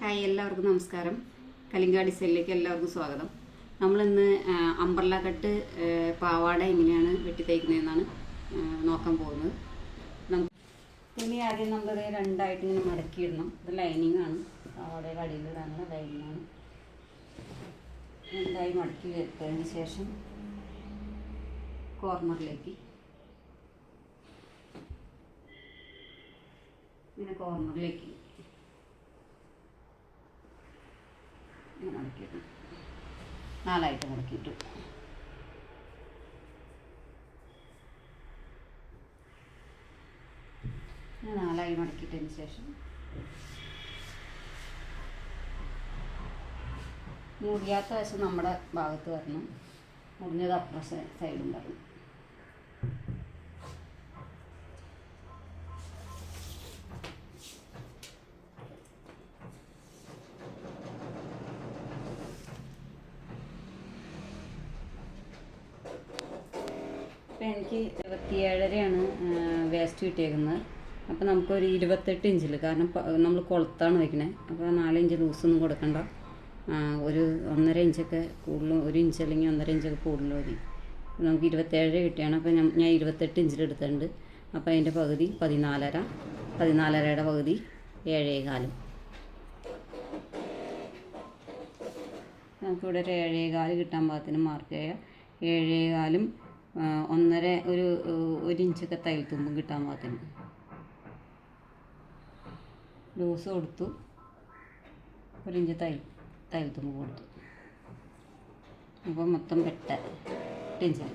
Hi, എല്ലാവർക്കും നമസ്കാരം. കലിംഗ ഡിസൈനിലേക്ക് എല്ലാവർക്കും സ്വാഗതം. നമ്മളിന്ന് അംബ്രല്ല കട്ട് പാവാട എങ്ങനെയാണ് വെട്ടി തയ്ക്കുന്നതെന്നാണ് നോക്കാൻ പോകുന്നത്. തുണി ആദ്യം നമ്മൾ രണ്ടായിട്ട് ഇങ്ങനെ മടക്കിയിടണം. ഇത് ലൈനിങ് ആണ്, പാവാടയുടെ അടിയിലിടാനുള്ള ലൈനിങ് ആണ്. രണ്ടായി മടക്കി വെച്ചതിന് ശേഷം കോർണറിലേക്ക് ഇങ്ങനെ കോർണറിലേക്ക് മടക്കിയിട്ടു, നാലായിട്ട് മടക്കിയിട്ടു. നാലായി മടക്കിയിട്ടതിന് ശേഷം മുറിയാത്ത വശം നമ്മുടെ ഭാഗത്ത് വരണം, മുറിഞ്ഞത് അപ്പുറ സൈഡും വരണം. ഇപ്പം എനിക്ക് 27.5 വേസ്റ്റ് കിട്ടിയേക്കുന്നത്. അപ്പോൾ നമുക്കൊരു 28 ഇഞ്ചിൽ, കാരണം നമ്മൾ കുളത്താണ് വയ്ക്കണത്, അപ്പോൾ 4 ഇഞ്ച് ലൂസൊന്നും കൊടുക്കണ്ട. ഒരു 1.5 ഇഞ്ചൊക്കെ കൂടുതൽ, 1 ഇഞ്ച് അല്ലെങ്കിൽ 1.5 ഇഞ്ചൊക്കെ കൂടുതൽ മതി. നമുക്ക് 27 കിട്ടിയാണ്. അപ്പോൾ ഞാൻ 28 ഇഞ്ചിലെടുത്തിട്ടുണ്ട്. അപ്പോൾ അതിൻ്റെ പകുതി 14.5, 14.5യുടെ പകുതി 7.25. നമുക്കിവിടെ ഒരു 7.25 കിട്ടാൻ പാകത്തിന് മാർക്ക് ചെയ്യുക. 7.25 1 ഇഞ്ചൊക്കെ തയ്യൽ തുമ്പും കിട്ടാൻ പാകത്തിന് ലൂസ് കൊടുത്തു. 1 ഇഞ്ച് തയ്യൽ തുമ്പ് കൊടുത്തു. അപ്പോൾ മൊത്തം 8 ഇഞ്ച്.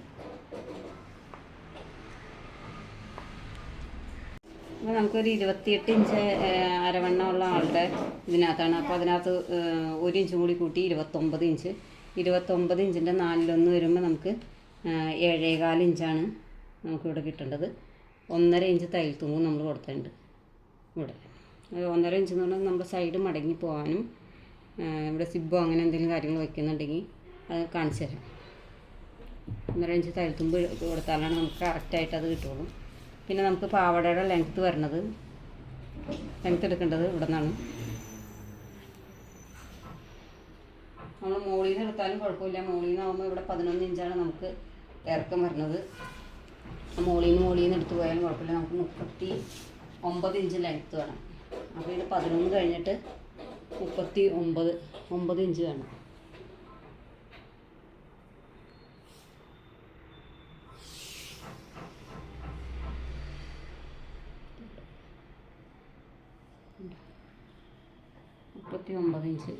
അപ്പോൾ നമുക്കൊരു 28 ഇഞ്ച് അരവണ്ണമുള്ള ആളുടെ ഇതിനകത്താണ്. അപ്പോൾ അതിനകത്ത് 1 ഇഞ്ചും കൂടി കൂട്ടി 29 ഇഞ്ച്. 29 ഇഞ്ചിൻ്റെ 4/1 വരുമ്പോൾ നമുക്ക് 7.25 ഇഞ്ചാണ് നമുക്കിവിടെ കിട്ടേണ്ടത്. 1.5 ഇഞ്ച് തയ്യൽ തുമ്പും നമ്മൾ കൊടുത്തിട്ടുണ്ട് ഇവിടെ. 1.5 ഇഞ്ച് എന്ന് പറഞ്ഞാൽ നമ്മുടെ സൈഡ് മടങ്ങി പോകാനും, ഇവിടെ സിബോ അങ്ങനെ എന്തെങ്കിലും കാര്യങ്ങൾ വയ്ക്കുന്നുണ്ടെങ്കിൽ അത് കാണിച്ചു തരാം. 1.5 ഇഞ്ച് തയ്യൽ തുമ്പ് കൊടുത്താലാണ് നമുക്ക് കറക്റ്റായിട്ട് അത് കിട്ടുള്ളൂ. പിന്നെ നമുക്ക് പാവാടയുടെ ലെങ്ത്ത് വരണത്, ലെങ്ത്ത് എടുക്കേണ്ടത് ഇവിടെ നിന്നാണ്. നമ്മൾ മുകളിൽ നിന്ന് എടുത്താലും കുഴപ്പമില്ല. മുകളിൽ നിന്നാകുമ്പോൾ ഇവിടെ 11 ഇഞ്ചാണ് നമുക്ക് ഇറക്കം വരുന്നത്. മുകളിൽ നിന്ന് എടുത്തു പോയാലും കുഴപ്പമില്ല. നമുക്ക് 39 ഇഞ്ച് ലെങ്ത്ത് വേണം. അപ്പോൾ ഇത് 11 കഴിഞ്ഞിട്ട് 39 ഇഞ്ച് വേണം. ഇഞ്ച്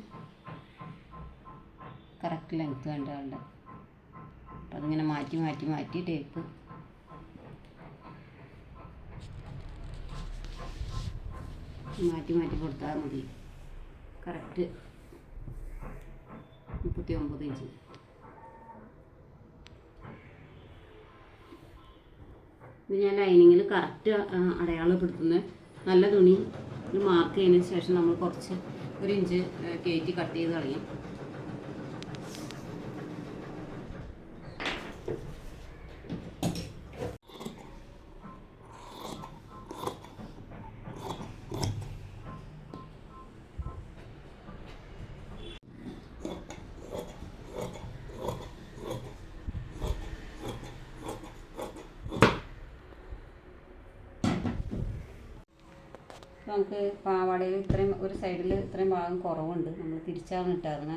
കറക്റ്റ് ലെങ്ത്ത് വേണ്ട ആളുടെ. അപ്പം അതിങ്ങനെ മാറ്റി ടേപ്പ് മാറ്റി കൊടുത്താൽ മതി. Correct 39 inch. ഇത് ഞാൻ ലൈനിങ്ങിൽ കറക്റ്റ് അടയാളപ്പെടുത്തുന്ന നല്ല തുണി മാർക്ക് ചെയ്തതിന് ശേഷം നമ്മൾ കുറച്ച് 1 ഇഞ്ച് കയറ്റി കട്ട് ചെയ്ത് കളയാം. നമുക്ക് പാവാടയിൽ ഒരു സൈഡിൽ ഇത്രയും ഭാഗം കുറവുണ്ട്. നമ്മൾ തിരിച്ചാണ് ഇട്ടതിനെ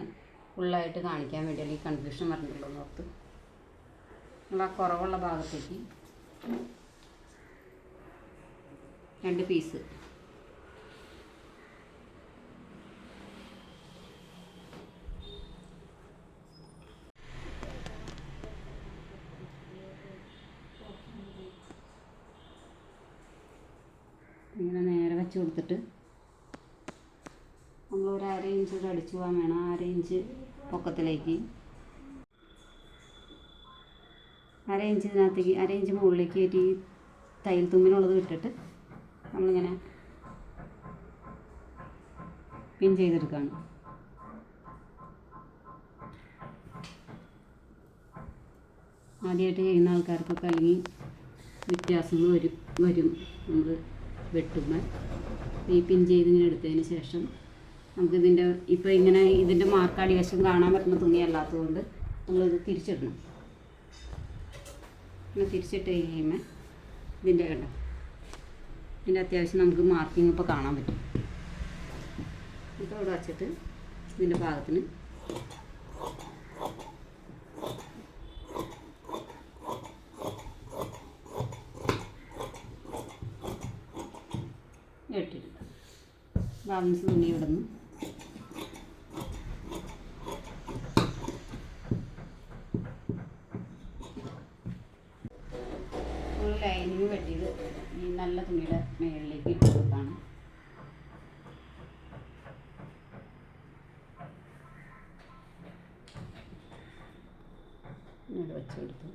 ഫുള്ളായിട്ട് കാണിക്കാൻ വേണ്ടി, അല്ലെങ്കിൽ കൺഫ്യൂഷൻ വരണ്ടല്ലോ എന്ന് ഓർത്ത് നമ്മൾ ആ കുറവുള്ള ഭാഗത്തേക്ക് 2 പീസ് ഇങ്ങനെ നേരെ വെച്ച് കൊടുത്തിട്ട് നമ്മൾ ഒരു 1/2 ഇഞ്ച് അടിച്ചു പോകാൻ വേണം. 1/2 ഇഞ്ച് പൊക്കത്തിലേക്ക്, 1/2 ഇഞ്ച് ഇതിനകത്തേക്ക്, 1/2 ഇഞ്ച് മുകളിലേക്ക് കയറ്റി തയ്യൽ തുമ്പിനുള്ളത് ഇട്ടിട്ട് നമ്മളിങ്ങനെ പിൻ ചെയ്തെടുക്കുകയാണ്. ആദ്യമായിട്ട് ചെയ്യുന്ന ആൾക്കാർക്കൊക്കെ അല്ലെങ്കിൽ വ്യത്യാസങ്ങൾ വരും നമ്മൾ വെട്ടുമ്പോൾ. ഈ പിൻ ചെയ്ത് ഇങ്ങനെ എടുത്തതിന് ശേഷം നമുക്കിതിൻ്റെ ഇപ്പോൾ ഇങ്ങനെ ഇതിൻ്റെ മാർക്കാടി വശം കാണാൻ പറ്റുന്ന തുണി അല്ലാത്തതുകൊണ്ട് നമ്മളിത് തിരിച്ചിടണം. ഇങ്ങനെ തിരിച്ചിട്ട് കഴിയുമ്പോൾ ഇതിൻ്റെ കണ്ടോ, ഇതിൻ്റെ അത്യാവശ്യം നമുക്ക് മാർക്കിങ് ഇപ്പോൾ കാണാൻ പറ്റും. ഇപ്പോൾ ഇവിടെ വച്ചിട്ട് ഇതിൻ്റെ ഭാഗത്തിന് ഇട്ടിട്ട് ബാലൻസ് തുണി ഇടുന്നു. ഒരു ലൈനിങ് വെട്ടിയത് ഈ നല്ല തുണിയുടെ മുകളിലേക്ക് ഇട്ട് കൊടുത്താണ്. ഇവിടെ വെച്ച് കൊടുത്തു.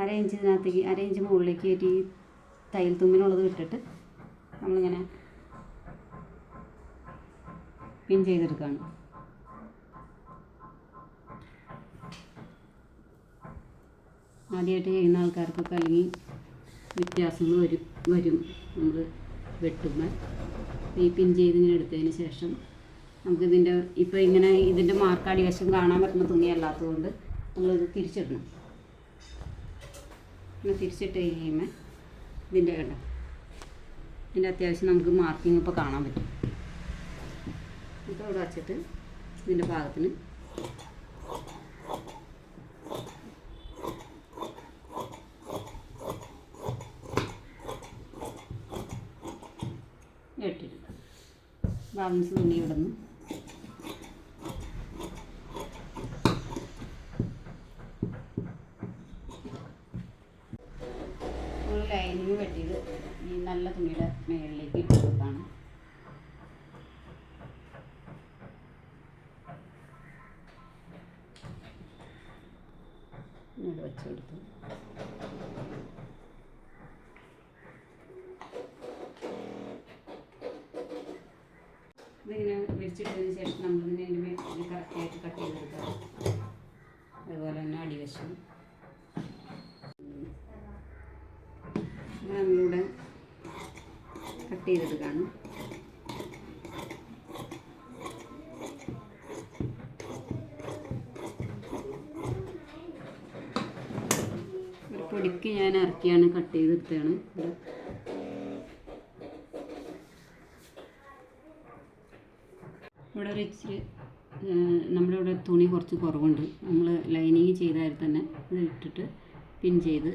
അരയിഞ്ച് മുകളിലേക്ക് കയറ്റി തയ്യൽ തുമ്പിനുള്ളത് ഇട്ടിട്ട് നമ്മളിങ്ങനെ പിൻ ചെയ്തെടുക്കുകയാണ്. ആദ്യമായിട്ട് ചെയ്യുന്ന ആൾക്കാർക്കൊക്കെ അല്ലെങ്കിൽ വ്യത്യാസങ്ങൾ വരും നമ്മൾ വെട്ടുമ്പോൾ. ഈ പിൻ ചെയ്തിങ്ങനെ എടുത്തതിന് ശേഷം നമുക്കിതിൻ്റെ ഇപ്പോൾ ഇങ്ങനെ ഇതിൻ്റെ മാർക്കാടി വശം കാണാൻ പറ്റുന്ന തുണി അല്ലാത്തതുകൊണ്ട് നമ്മളിത് തിരിച്ചിടണം. ഇങ്ങനെ തിരിച്ചിട്ട് കഴിയുമ്പോൾ ഇതിൻ്റെ കണ്ടോ, ഇതിൻ്റെ അത്യാവശ്യം നമുക്ക് മാർക്കിങ് ഇപ്പോൾ കാണാൻ പറ്റും. ഇപ്പോൾ ഇവിടെ വച്ചിട്ട് ഇതിൻ്റെ ഭാഗത്തിന് ഇട്ടിട്ട് ബാലൻസ് തുണി ഇടുന്നു. ഒരു ലൈനിങ് വെട്ടിയത് ഈ നല്ല തുണിയുടെ മുകളിലേക്ക് ഇട്ട് കൊടുത്താണ്. ഇവിടെ വെച്ച് കൊടുത്തു. ഇതിങ്ങനെ വിരിച്ചിട്ടതിന് ശേഷം നമ്മളിങ്ങനെ അതിൻ്റെ മേൽ കറക്റ്റായിട്ട് കട്ട് ചെയ്തെടുക്കാം. അതുപോലെ തന്നെ അടിവശം നമ്മളിവിടെ കട്ട് ചെയ്തെടുക്കാണ്. ഒരു പൊടിക്ക് ഞാൻ ഇറക്കിയാണ് കട്ട് ചെയ്തെടുത്തതാണ്. ഇവിടെ ഒരു ഇച്ചിരി നമ്മളിവിടെ തുണി കുറച്ച് കുറവുണ്ട്. നമ്മൾ ലൈനിങ് ചെയ്താൽ തന്നെ ഇത് ഇട്ടിട്ട് പിൻ ചെയ്ത്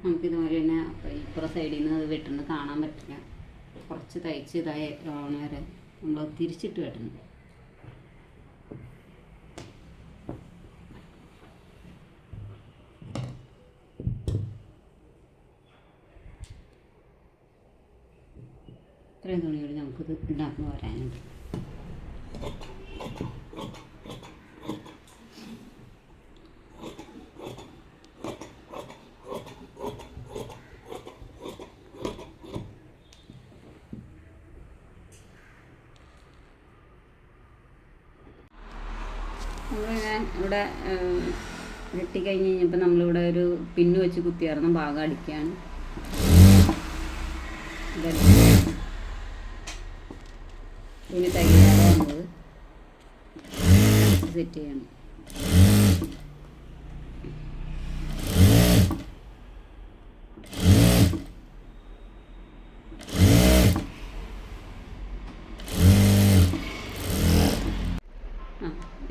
നമുക്കിതുപോലെ തന്നെ ഇപ്പുറ സൈഡിൽ നിന്ന് വെട്ടുന്നത് കാണാൻ പറ്റില്ല. കുറച്ച് തയ്ച്ച് ഇതായ വരെ നമ്മൾ തിരിച്ചിട്ട് വെട്ടണം. ഇത്രയും തുണികൾ നമുക്കിത് ഉണ്ടാക്കി വരാനുണ്ട്. ഇവിടെ വെട്ടിക്കഴിഞ്ഞ് കഴിഞ്ഞപ്പോൾ നമ്മളിവിടെ ഒരു പിന്ന് വെച്ച് കുത്തിയാർന്ന ഭാഗം അടിക്കുകയാണ്. തുണി തയ്യാറാ വന്നത് സെറ്റ് ചെയ്യണം.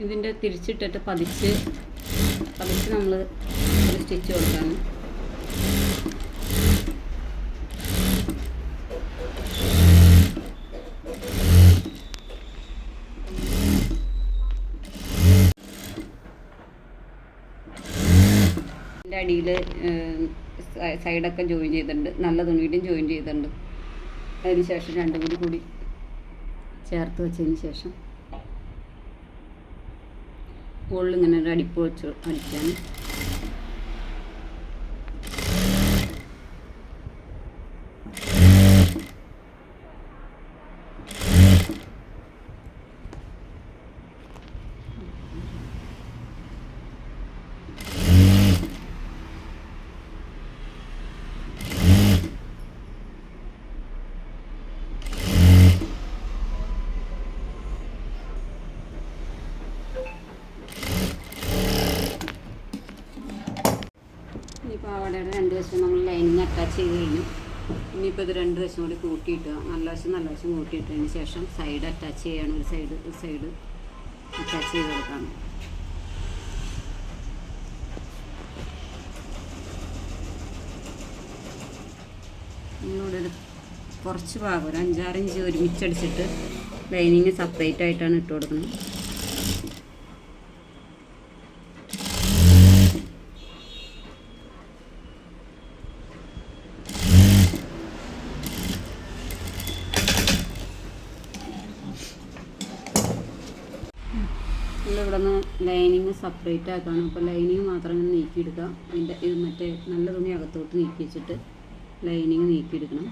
ഇതിൻ്റെ തിരിച്ചിട്ടിട്ട് പതിച്ച് നമ്മൾ ഒരു സ്റ്റിച്ച് കൊടുക്കാണ്. ഇതിൻ്റെ അടിയിൽ സൈഡൊക്കെ ജോയിൻ ചെയ്തിട്ടുണ്ട്, നല്ല തുണിയിലും ജോയിൻ ചെയ്തിട്ടുണ്ട്. അതിന് ശേഷം രണ്ടും കൂടി ചേർത്ത് വെച്ചതിന് ശേഷം ഉള്ളിങ്ങനെ ഒരു അടിപ്പ് വെച്ച് അടിക്കാൻ. ഈ പാവാടയുടെ രണ്ട് വശം നമ്മൾ ലൈനിങ് അറ്റാച്ച് ചെയ്ത് കഴിഞ്ഞു. ഇനിയിപ്പോൾ ഇത് രണ്ട് വശം കൂടി കൂട്ടിയിട്ട് നല്ല വശം കൂട്ടിയിട്ടതിന് ശേഷം സൈഡ് അറ്റാച്ച് ചെയ്യാണ്. ഒരു സൈഡ് അറ്റാച്ച് ചെയ്ത് കൊടുക്കണം. നമ്മളിവിടെ ഒരു കുറച്ച് ഭാഗം ഒരു 5-6 ഇഞ്ച് ഒരുമിച്ചടിച്ചിട്ട് ലൈനിങ് സെപ്പറേറ്റ് ആയിട്ടാണ് ഇട്ട് കൊടുക്കുന്നത്. ഇവിടെ നിന്ന് ലൈനിങ് സെപ്പറേറ്റ് ആക്കുകയാണ്. അപ്പോൾ ലൈനിങ് മാത്രം ഇങ്ങനെ നീക്കിയെടുക്കുക. ഇത് മറ്റേ നല്ല തുണി അകത്തോട്ട് നീക്കി വെച്ചിട്ട് ലൈനിങ് നീക്കിയെടുക്കണം.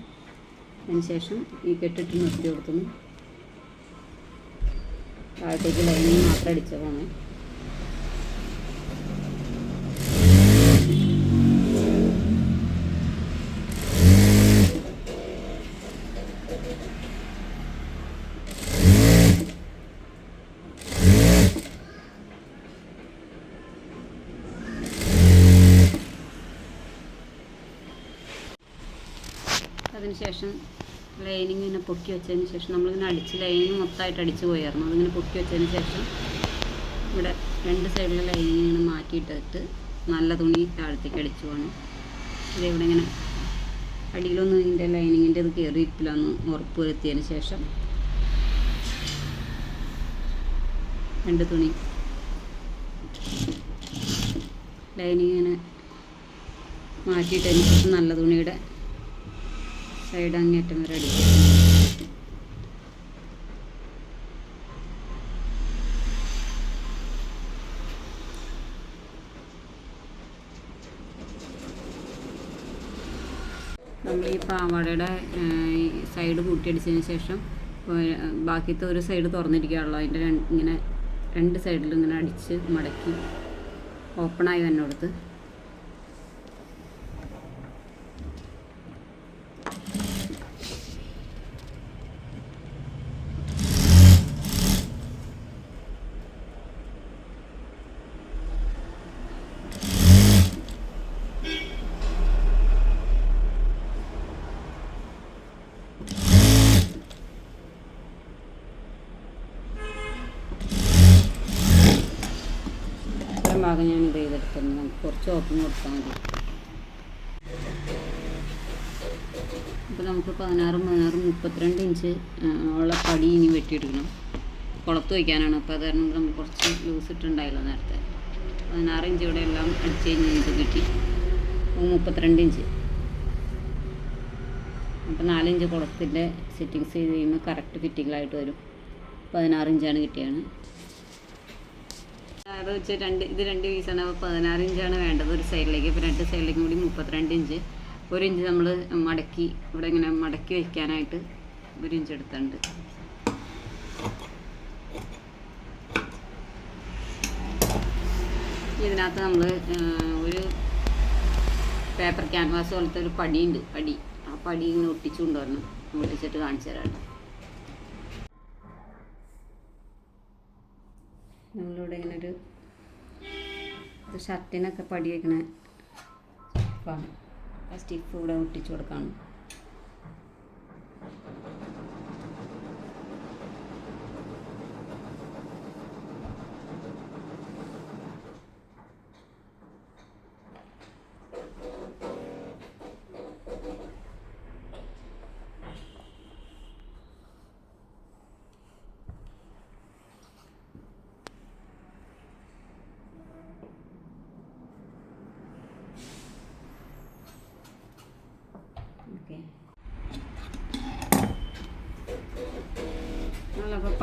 അതിന് ശേഷം ഈ കെട്ടിട്ട് നിർത്തി കൊടുക്കുന്നു. താഴത്തേക്ക് ലൈനിങ് മാത്രം അടിച്ചാൽ പോകണേ. അതിനുശേഷം ലൈനിങ് ഇങ്ങനെ പൊക്കി വെച്ചതിന് ശേഷം നമ്മളിങ്ങനെ അടിച്ച് ലൈനിങ് മൊത്തമായിട്ട് അടിച്ച് പോയായിരുന്നു. അതിങ്ങനെ പൊക്കി വെച്ചതിന് ശേഷം ഇവിടെ രണ്ട് സൈഡിലെ ലൈനിങ് ഇങ്ങനെ മാറ്റിയിട്ടിട്ട് നല്ല തുണി താഴത്തേക്ക് അടിച്ചു പോകണം. ഇതിവിടെ ഇങ്ങനെ അടിയിലൊന്നും ഇതിൻ്റെ ലൈനിങ്ങിൻ്റെ ഇത് കയറിയിട്ടില്ലെന്ന് ഉറപ്പ് വരുത്തിയതിന് ശേഷം രണ്ട് തുണി ലൈനിങ് ഇങ്ങനെ മാറ്റിയിട്ടതിന് ശേഷം നല്ല തുണിയുടെ സൈഡ് അങ്ങേറ്റം വരെ അടിക്കുക. നമ്മൾ ഈ പാവാടയുടെ സൈഡ് കൂട്ടിയടിച്ചതിന് ശേഷം ബാക്കിയത്തെ ഒരു സൈഡ് തുറന്നിരിക്കുകയുള്ളൂ. അതിൻ്റെ ഇങ്ങനെ രണ്ട് സൈഡിലും ഇങ്ങനെ അടിച്ച് മടക്കി ഓപ്പണായി തന്നെ കൊടുത്ത് ഭാഗം ഞാൻ ഇത് ചെയ്തെടുത്തിട്ടുണ്ട്. നമുക്ക് കുറച്ച് ഓപ്പൺ കൊടുത്താൽ മതി. അപ്പോൾ നമുക്ക് 32 ഇഞ്ച് ഉള്ള പടി ഇനി വെട്ടിയെടുക്കണം. കുളത്ത് വയ്ക്കാനാണ്. അപ്പോൾ അത് കാരണം നമ്മൾ കുറച്ച് ലൂസ് ഇട്ടുണ്ടായില്ല നേരത്തെ. 16 ഇഞ്ച് ഇവിടെ എല്ലാം അടിച്ച് കഴിഞ്ഞ് ഇത് കിട്ടി. 32 ഇഞ്ച്. അപ്പോൾ 4 ഇഞ്ച് കുളത്തിൻ്റെ സെറ്റിങ്സ് ചെയ്ത് കഴിയുമ്പോൾ കറക്റ്റ് ഫിറ്റിങ്ങിലായിട്ട് വരും. 16 ഇഞ്ചാണ് കിട്ടിയാണ്. അത് വെച്ച് ഇത് രണ്ട് പീസാണ്. അപ്പോൾ 16 ഇഞ്ചാണ് വേണ്ടത് ഒരു സൈഡിലേക്ക്. ഇപ്പോൾ രണ്ട് സൈഡിലേക്കും കൂടി 32 ഇഞ്ച്. 1 ഇഞ്ച് നമ്മൾ മടക്കി ഇവിടെ ഇങ്ങനെ മടക്കി വയ്ക്കാനായിട്ട് 1 ഇഞ്ച് എടുത്തിട്ടുണ്ട്. ഇതിനകത്ത് നമ്മൾ ഒരു പേപ്പർ ക്യാൻവാസ് പോലത്തെ ഒരു പടിയുണ്ട്. ആ പടി ഇങ്ങനെ ഒട്ടിച്ചു കൊണ്ടുവരണം. ഒട്ടിച്ചിട്ട് കാണിച്ചു തരാം. നമ്മളിവിടെ ഇങ്ങനെ ഒരു ഷർട്ടിനൊക്കെ പടി വയ്ക്കണ സ്റ്റിഫാണ്. ആ സ്റ്റിഫ് ഇവിടെ ഒട്ടിച്ചു കൊടുക്കണം.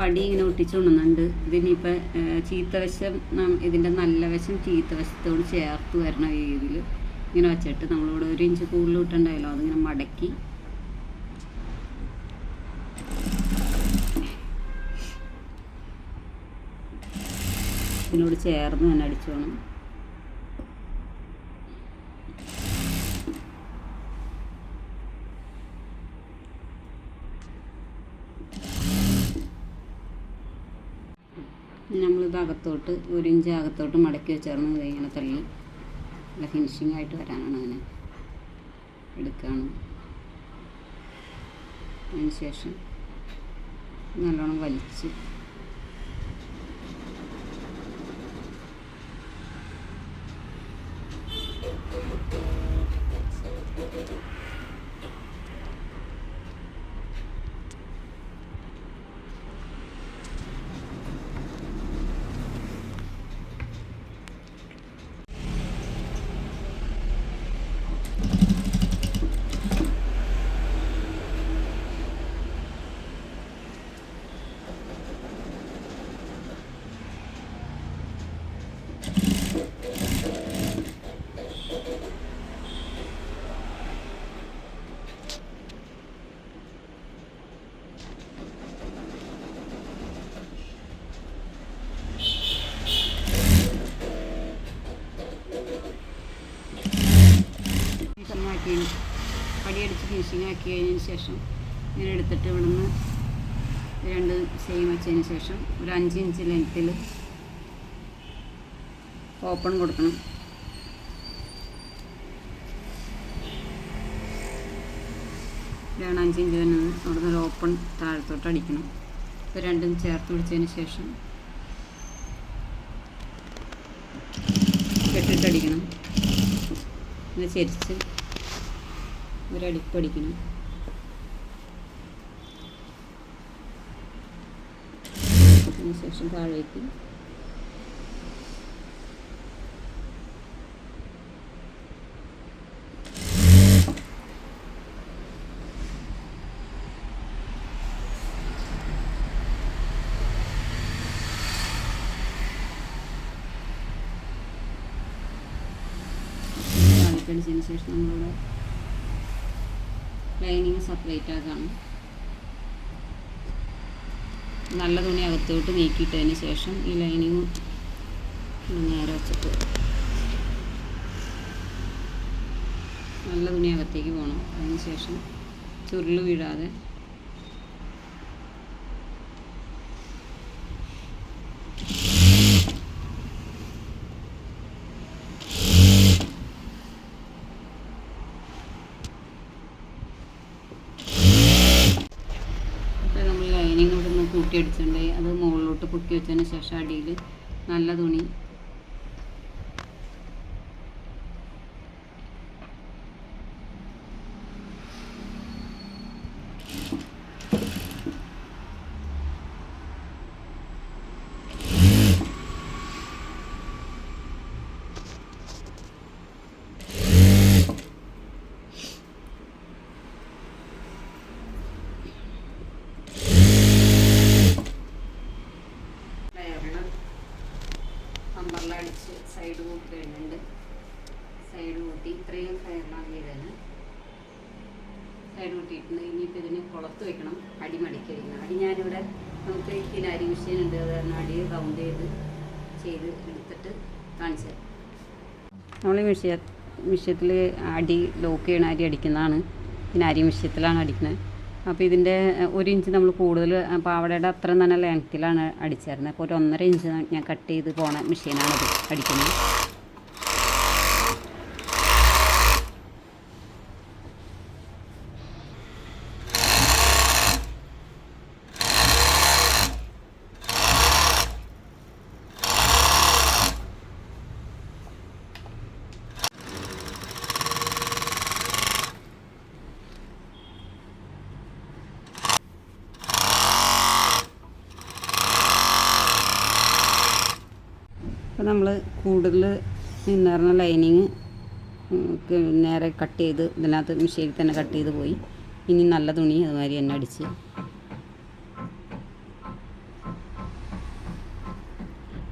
വടി ഇങ്ങനെ ഒട്ടിച്ചുകൊണ്ടുന്നുണ്ട്. ഇതിനിപ്പോൾ ചീത്ത വശം ഇതിൻ്റെ നല്ല വശം ചീത്ത വശത്തോട് ചേർത്ത് വരണ രീതിയിൽ ഇങ്ങനെ വെച്ചിട്ട് നമ്മളിവിടെ 1 ഇഞ്ച് കൂടുതൽ ഇട്ടുണ്ടായല്ലോ, അതിങ്ങനെ മടക്കി ഇതിനോട് ചേർന്ന് തന്നെ അടിച്ചു വേണം. നമ്മളിത് അകത്തോട്ട് 1 ഇഞ്ച് അകത്തോട്ട് മടക്കി വെച്ചേർന്ന് ഇങ്ങനെ തള്ളി നല്ല ഫിനിഷിംഗ് ആയിട്ട് വരാനാണ് അങ്ങനെ എടുക്കുകയാണ്. അതിന് ശേഷം നല്ലോണം വലിച്ച് പടിയടിച്ച് ഫിനിഷിങ് ആക്കി കഴിഞ്ഞതിന് ശേഷം ഇങ്ങനെ എടുത്തിട്ട് ഇവിടുന്ന് 2 സെയിം വെച്ചതിന് ശേഷം ഒരു 5 ഇഞ്ച് ലെങ്ത്തിൽ ഓപ്പൺ കൊടുക്കണം. ഇതാണ് 5 ഇഞ്ച് വരുന്നത്. അവിടുന്ന് ഒരു ഓപ്പൺ താഴത്തോട്ട് അടിക്കണം. ഇപ്പോൾ 2 ചേർത്ത് പിടിച്ചതിന് ശേഷം കെട്ടിട്ടടിക്കണം. പിന്നെ ചെരിച്ച് ഒരടിപ്പടിക്കണം. അതിനുശേഷം താഴേക്ക് അടിച്ചതിന് ശേഷം നമ്മളിവിടെ ലൈനിങ് സെപ്പറേറ്റ് ആക്കാണ്. നല്ല തുണി അകത്തോട്ട് നീക്കിയിട്ടതിന് ശേഷം ഈ ലൈനിങ് നേരെ വെച്ചിട്ട് നല്ല തുണി അകത്തേക്ക് പോകണം. അതിന് ശേഷം ചുരുള് വീഴാതെ കൂട്ടിയടിച്ചിട്ടുണ്ടായി. അത് മുകളിലോട്ട് പൊക്കി വെച്ചതിന് ശേഷം അടിയിൽ നല്ല തുണി അടിച്ച് സൈഡ് കൂട്ടി വരുന്നുണ്ട്. സൈഡ് കൂട്ടി ഇത്രയും കയറിലാണ് ചെയ്തത്. സൈഡ് കൂട്ടിയിട്ടുണ്ട്. ഇനിയിപ്പോൾ ഇതിന് കുളത്ത് വെക്കണം. അടി മടിക്കി വയ്ക്കണം. അടി ഞാനിവിടെ നമുക്ക് കിനാരി മെഷീൻ ഉണ്ട്. അത് കാരണം അടി റൗണ്ട് ചെയ്ത് എടുത്തിട്ട് കാണിച്ചു തരാം. നമ്മൾ ഈ മിഷ്യത്തിൽ അടി ലോക്ക് ചെയ്യണ അരി അടിക്കുന്നതാണ്. കിനാരി മിഷ്യത്തിലാണ് അടിക്കുന്നത്. അപ്പോൾ ഇതിൻ്റെ 1 ഇഞ്ച് നമ്മൾ കൂടുതൽ പാവടയുടെ അത്ര തന്നെ ലെങ്ത്തിലാണ് അടിച്ചിരുന്നത്. അപ്പോൾ ഒരു 1.5 ഇഞ്ച് ഞാൻ കട്ട് ചെയ്ത് പോണ മെഷീനാണത് അടിക്കുന്നത്. അപ്പോൾ നമ്മൾ കൂടുതൽ നിന്നിറങ്ങുന്ന ലൈനിങ് നേരെ കട്ട് ചെയ്ത് ഇതിനകത്ത് മെഷീനിൽ തന്നെ കട്ട് ചെയ്ത് പോയി. ഇനി നല്ല തുണി അതുമാതിരി തന്നെ അടിച്ച്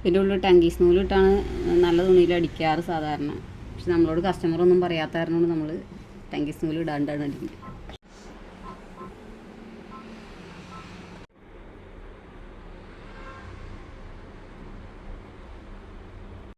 ഇതിൻ്റെ ഉള്ളിൽ ടങ്കീസ് നൂലിട്ടാണ് നല്ല തുണിയിൽ അടിക്കാറ് സാധാരണ. പക്ഷെ നമ്മളോട് കസ്റ്റമറൊന്നും പറയാത്ത കാരണം നമ്മൾ ടങ്കീസ് നൂല് ഇടാണ്ടാണ് അടിക്കുന്നത്.